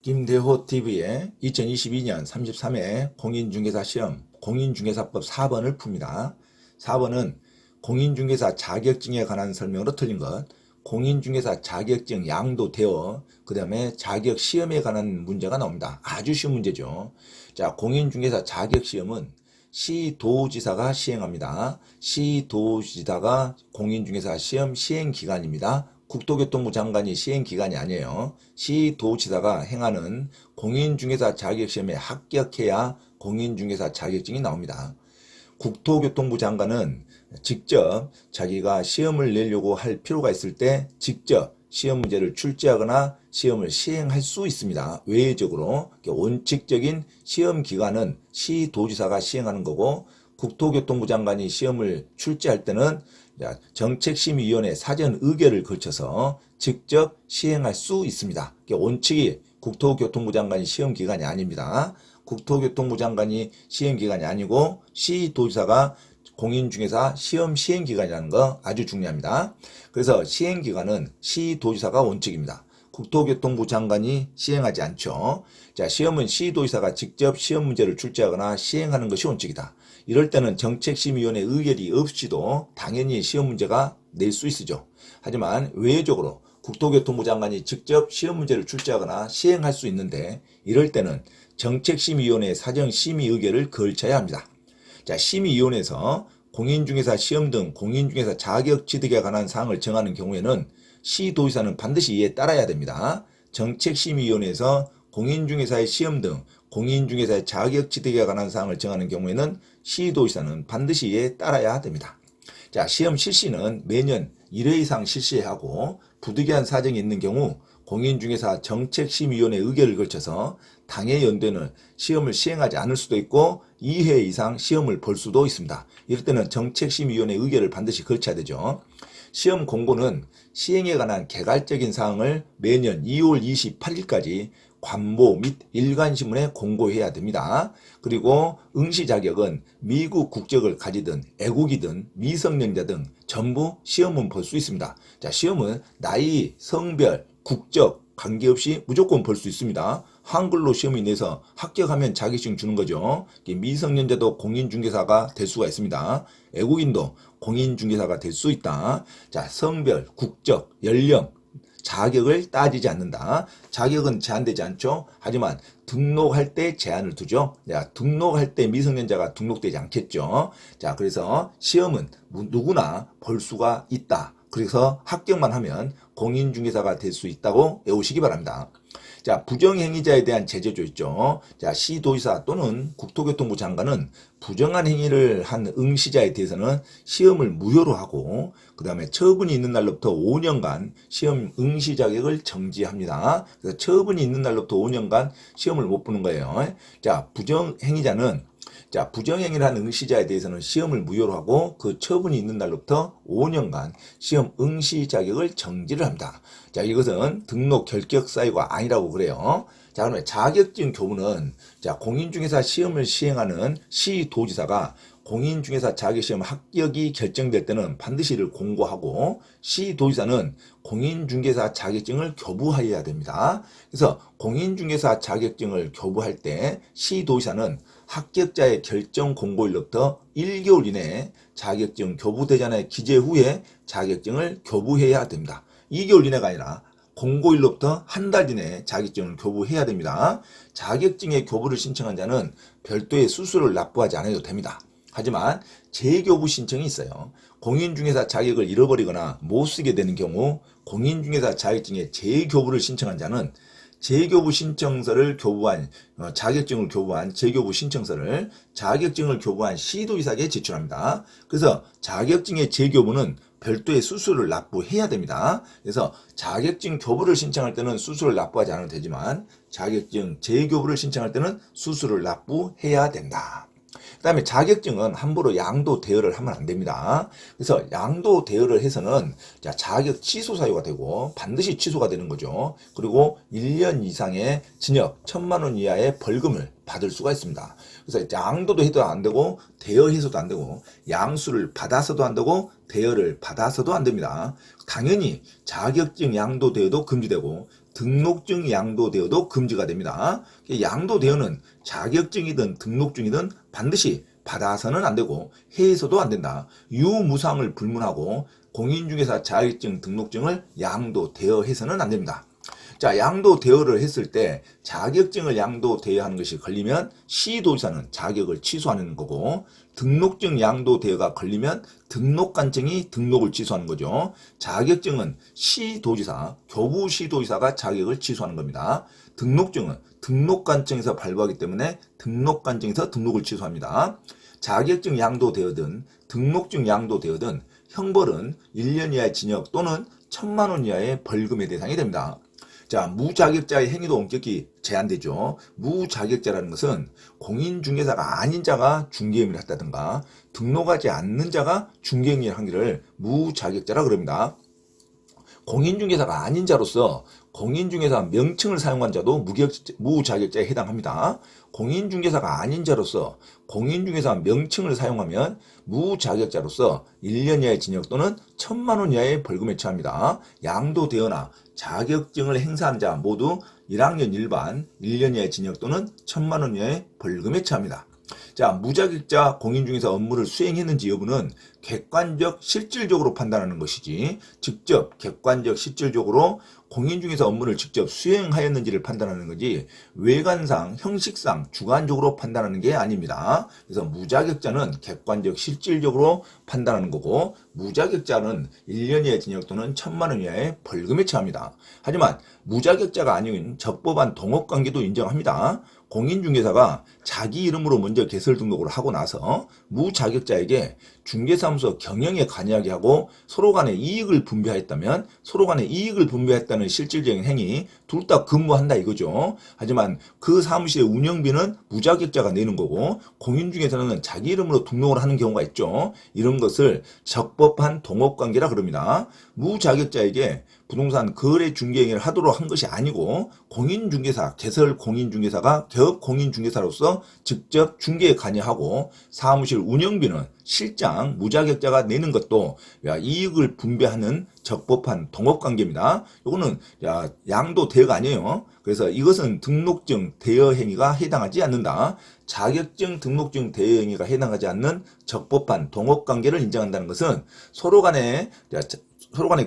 김대호 TV의 2022년 33회 공인중개사 시험 공인중개사법 4번을 풉니다. 4번은 공인중개사 자격증에 관한 설명으로 틀린 것, 공인중개사 자격증 양도 대여, 그 다음에 자격시험에 관한 문제가 나옵니다. 아주 쉬운 문제죠. 자, 공인중개사 자격시험은 시도지사가 시행합니다. 시도지사가 공인중개사 시험 시행기관입니다. 국토교통부 장관이 시행기관이 아니에요. 시도지사가 행하는 공인중개사 자격시험에 합격해야 공인중개사 자격증이 나옵니다. 국토교통부 장관은 직접 자기가 시험을 내려고 할 필요가 있을 때 직접 시험 문제를 출제하거나 시험을 시행할 수 있습니다. 외적으로 원칙적인 시험 기관은 시도지사가 시행하는 거고, 국토교통부 장관이 시험을 출제할 때는 정책심의위원회 사전 의결을 거쳐서 직접 시행할 수 있습니다. 원칙이 국토교통부 장관이 시험기관이 아닙니다. 국토교통부 장관이 시행기관이 아니고 시도지사가 공인중개사 시험 시행기관이라는 거 아주 중요합니다. 그래서 시행기관은 시도지사가 원칙입니다. 국토교통부 장관이 시행하지 않죠. 자, 시험은 시도지사가 직접 시험 문제를 출제하거나 시행하는 것이 원칙이다. 이럴 때는 정책심의위원회 의결이 없이도 당연히 시험 문제가 낼 수 있으죠. 하지만 외적으로 국토교통부 장관이 직접 시험 문제를 출제하거나 시행할 수 있는데, 이럴 때는 정책심의위원회 사전심의 의결을 거쳐야 합니다. 자, 심의위원회에서 공인중개사 시험 등 공인중개사 자격 취득에 관한 사항을 정하는 경우에는 시도지사는 반드시 이에 따라야 됩니다. 정책심의위원회에서 공인중개사의 시험 등 공인중개사의 자격 취득에 관한 사항을 정하는 경우에는 시도지사는 반드시 이에 따라야 됩니다. 자, 시험 실시는 매년 1회 이상 실시해야 하고, 부득이한 사정이 있는 경우 공인중개사 정책심의위원회 의결을 거쳐서 당해 연도에는 시험을 시행하지 않을 수도 있고 2회 이상 시험을 볼 수도 있습니다. 이럴 때는 정책심의위원회 의결을 반드시 거쳐야 되죠. 시험 공고는 시행에 관한 개괄적인 사항을 매년 2월 28일까지 관보 및 일간신문에 공고해야 됩니다. 그리고 응시 자격은 미국 국적을 가지든 애국이든 미성년자 등 전부 시험은 볼 수 있습니다. 자, 시험은 나이, 성별, 국적 관계없이 무조건 볼 수 있습니다. 한글로 시험이 내서 합격하면 자격증 주는 거죠. 미성년자도 공인중개사가 될 수가 있습니다. 애국인도 공인중개사가 될 수 있다. 자, 성별, 국적, 연령, 자격을 따지지 않는다. 자격은 제한되지 않죠. 하지만 등록할 때 제한을 두죠. 등록할 때 미성년자가 등록되지 않겠죠. 자, 그래서 시험은 누구나 볼 수가 있다. 그래서 합격만 하면 공인중개사가 될 수 있다고 외우시기 바랍니다. 자, 부정행위자에 대한 제재조 있죠. 자, 시도지사 또는 국토교통부 장관은 부정한 행위를 한 응시자에 대해서는 시험을 무효로 하고, 그 다음에 처분이 있는 날로부터 5년간 시험 응시 자격을 정지합니다. 그래서 처분이 있는 날로부터 5년간 시험을 못 보는 거예요. 자, 부정행위를 한 응시자에 대해서는 시험을 무효로 하고, 그 처분이 있는 날로부터 5년간 시험 응시 자격을 정지를 합니다. 자, 이것은 등록 결격 사유가 아니라고 그래요. 자, 그러면 자격증 교부는, 자, 공인중개사 시험을 시행하는 시도지사가 공인중개사 자격시험 합격이 결정될 때는 반드시 이를 공고하고, 시도지사는 공인중개사 자격증을 교부해야 됩니다. 그래서 공인중개사 자격증을 교부할 때 시도지사는 합격자의 결정 공고일로부터 1개월 이내에 자격증 교부대잔의 기재 후에 자격증을 교부해야 됩니다. 2개월 이내가 아니라 공고일로부터 한 달 이내에 자격증을 교부해야 됩니다. 자격증의 교부를 신청한 자는 별도의 수수료를 납부하지 않아도 됩니다. 하지만 재교부 신청이 있어요. 공인중개사 자격을 잃어버리거나 못 쓰게 되는 경우 공인중개사 자격증의 재교부를 신청한 자는 재교부 신청서를 교부한, 자격증을 교부한 재교부 신청서를 자격증을 교부한 시도지사에게 제출합니다. 그래서 자격증의 재교부는 별도의 수수료를 납부해야 됩니다. 그래서 자격증 교부를 신청할 때는 수수료를 납부하지 않아도 되지만 자격증 재교부를 신청할 때는 수수료를 납부해야 된다. 그 다음에 자격증은 함부로 양도 대여를 하면 안 됩니다. 그래서 양도 대여를 해서는 자격 취소 사유가 되고 반드시 취소가 되는 거죠. 그리고 1년 이상의 징역 1,000만 원 이하의 벌금을 받을 수가 있습니다. 그래서 양도도 해도 안 되고 대여해서도 안 되고 양수를 받아서도 안 되고 대여를 받아서도 안 됩니다. 당연히 자격증 양도 대여도 금지되고 등록증 양도대여도 금지가 됩니다. 양도대여는 자격증이든 등록증이든 반드시 받아서는 안 되고 해서도 안 된다. 유무상을 불문하고 공인중개사 자격증 등록증을 양도대여해서는 안 됩니다. 자, 양도대여를 했을 때 자격증을 양도대여하는 것이 걸리면 시도지사는 자격을 취소하는 거고, 등록증 양도대여가 걸리면 등록관청이 등록을 취소하는 거죠. 자격증은 시도지사, 교부시도지사가 자격을 취소하는 겁니다. 등록증은 등록관청에서 발부하기 때문에 등록관청에서 등록을 취소합니다. 자격증 양도대여든 등록증 양도대여든 형벌은 1년 이하의 징역 또는 1,000만 원 이하의 벌금의 대상이 됩니다. 자, 무자격자의 행위도 엄격히 제한되죠. 무자격자라는 것은 공인중개사가 아닌 자가 중개행위를 했다든가 등록하지 않는 자가 중개행위를 한 것을 무자격자라 그럽니다. 공인중개사가 아닌 자로서 공인중개사 명칭을 사용한 자도 무자격자에 해당합니다. 공인중개사가 아닌 자로서 공인중개사 명칭을 사용하면 무자격자로서 1년 이하의 징역 또는 1,000만 원 이하의 벌금에 처합니다. 양도대여나 자격증을 행사한 자 모두 1학년 일반 1년 이하의 징역 또는 1,000만 원 이하의 벌금에 처합니다. 자, 무자격자 공인중개사 업무를 수행했는지 여부는 객관적 실질적으로 판단하는 것이지 직접 객관적 실질적으로 공인중개사 업무를 직접 수행하였는지를 판단하는 거지 외관상 형식상 주관적으로 판단하는 게 아닙니다. 그래서 무자격자는 객관적 실질적으로 판단하는 거고 무자격자는 1년 이하의 징역 또는 1,000만 원 이하의 벌금에 처합니다. 하지만 무자격자가 아닌 적법한 동업관계도 인정합니다. 공인중개사가 자기 이름으로 먼저 개설 등록을 하고 나서 무자격자에게 중개사무소 경영에 관여하게 하고 서로 간에 이익을 분배하였다면 서로 간에 이익을 분배했다는 실질적인 행위 둘 다 근무한다 이거죠. 하지만 그 사무실의 운영비는 무자격자가 내는 거고 공인중개사는 자기 이름으로 등록을 하는 경우가 있죠. 이런 것을 적법한 동업관계라 그럽니다. 무자격자에게 부동산 거래 중개행위를 하도록 한 것이 아니고 공인중개사, 개설 공인중개사가 개업 공인중개사로서 직접 중개에 관여하고 사무실 운영비는 실장 무자격자가 내는 것도 이익을 분배하는 적법한 동업관계입니다. 이거는 양도 대여가 아니에요. 그래서 이것은 등록증 대여 행위가 해당하지 않는다. 자격증 등록증 대여 행위가 해당하지 않는 적법한 동업관계를 인정한다는 것은 서로 간에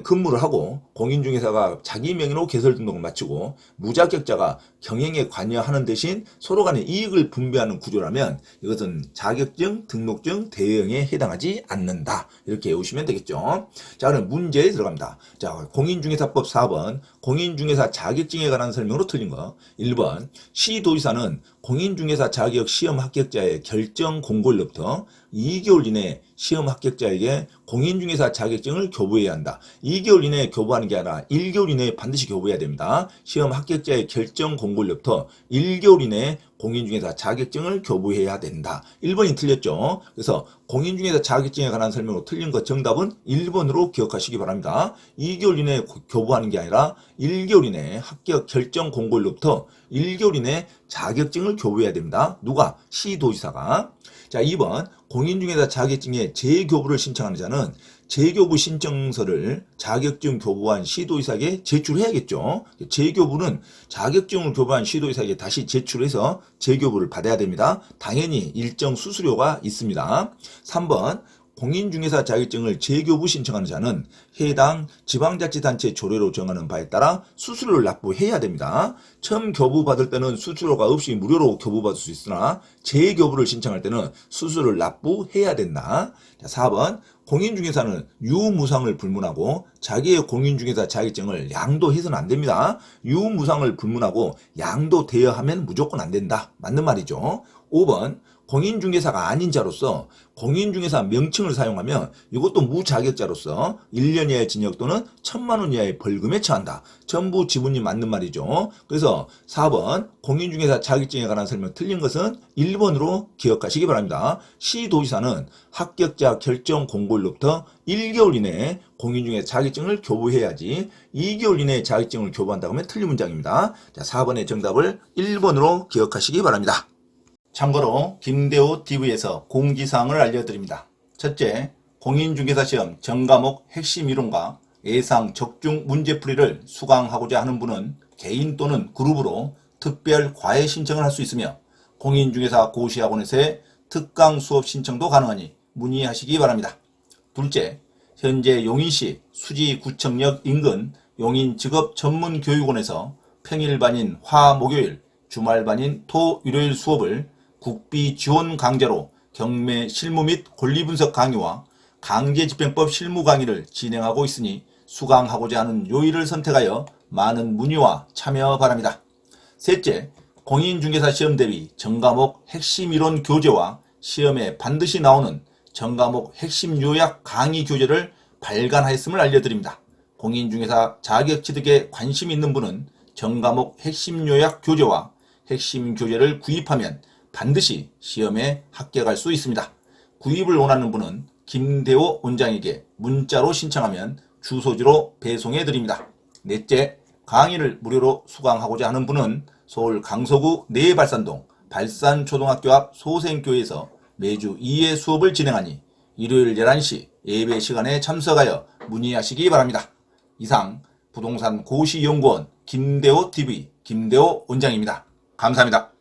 근무를 하고 공인중개사가 자기 명의로 개설 등록을 마치고 무자격자가 경영에 관여하는 대신 서로 간에 이익을 분배하는 구조라면 이것은 자격증, 등록증, 대여행위에 해당하지 않는다. 이렇게 외우시면 되겠죠. 자, 그럼 문제에 들어갑니다. 자, 공인중개사법 4번 공인중개사 자격증에 관한 설명으로 틀린 거. 1번 시도지사는 공인중개사 자격 시험 합격자의 결정 공고일로부터 2개월 이내 시험 합격자에게 공인중개사 자격증을 교부해야 한다. 2개월 이내에 교부하는 게 아니라 1개월 이내에 반드시 교부해야 됩니다. 시험 합격자의 결정 공고일로부터 1개월 이내에 공인중개사 자격증을 교부해야 된다. 1번이 틀렸죠. 그래서 공인중개사 자격증에 관한 설명으로 틀린 것 정답은 1번으로 기억하시기 바랍니다. 2개월 이내에 교부하는 게 아니라 1개월 이내에 합격 결정 공고일로부터 1개월 이내에 자격증을 교부해야 됩니다. 누가? 시도지사가. 자, 2번 공인중개사 자격증의 재교부를 신청하는 자는 재교부 신청서를 자격증 교부한 시도지사에게 제출해야겠죠. 재교부는 자격증을 교부한 시도지사에게 다시 제출해서 재교부를 받아야 됩니다. 당연히 일정 수수료가 있습니다. 3번 공인중개사 자격증을 재교부 신청하는 자는 해당 지방자치단체 조례로 정하는 바에 따라 수수료를 납부해야 됩니다. 처음 교부받을 때는 수수료가 없이 무료로 교부받을 수 있으나 재교부를 신청할 때는 수수료를 납부해야 된다. 자, 4번 공인중개사는 유무상을 불문하고 자기의 공인중개사 자격증을 양도해서는 안 됩니다. 유무상을 불문하고 양도대여하면 무조건 안 된다. 맞는 말이죠. 5번 공인중개사가 아닌 자로서 공인중개사 명칭을 사용하면 이것도 무자격자로서 1년 이하의 징역 또는 1,000만 원 이하의 벌금에 처한다. 전부 지분이 맞는 말이죠. 그래서 4번 공인중개사 자격증에 관한 설명 틀린 것은 1번으로 기억하시기 바랍니다. 시도지사는 합격자 결정 공고일로부터 1개월 이내에 공인중개사 자격증을 교부해야지 2개월 이내에 자격증을 교부한다고 하면 틀린 문장입니다. 자, 4번의 정답을 1번으로 기억하시기 바랍니다. 참고로 김대호 TV에서 공지사항을 알려드립니다. 첫째, 공인중개사 시험 전과목 핵심 이론과 예상 적중 문제풀이를 수강하고자 하는 분은 개인 또는 그룹으로 특별 과외 신청을 할 수 있으며 공인중개사 고시학원에서의 특강 수업 신청도 가능하니 문의하시기 바랍니다. 둘째, 현재 용인시 수지구청역 인근 용인직업전문교육원에서 평일반인 화, 목요일, 주말반인 토, 일요일 수업을 국비 지원 강좌로 경매 실무 및 권리분석 강의와 강제집행법 실무 강의를 진행하고 있으니 수강하고자 하는 요일을 선택하여 많은 문의와 참여 바랍니다. 셋째, 공인중개사 시험 대비 전과목 핵심 이론 교재와 시험에 반드시 나오는 전과목 핵심 요약 강의 교재를 발간하였음을 알려드립니다. 공인중개사 자격 취득에 관심 있는 분은 전과목 핵심 요약 교재와 핵심 교재를 구입하면 반드시 시험에 합격할 수 있습니다. 구입을 원하는 분은 김대호 원장에게 문자로 신청하면 주소지로 배송해 드립니다. 넷째, 강의를 무료로 수강하고자 하는 분은 서울 강서구 내발산동 발산초등학교 앞 소생교회에서 매주 2회 수업을 진행하니 일요일 11시 예배 시간에 참석하여 문의하시기 바랍니다. 이상 부동산 고시연구원 김대호 TV 김대호 원장입니다. 감사합니다.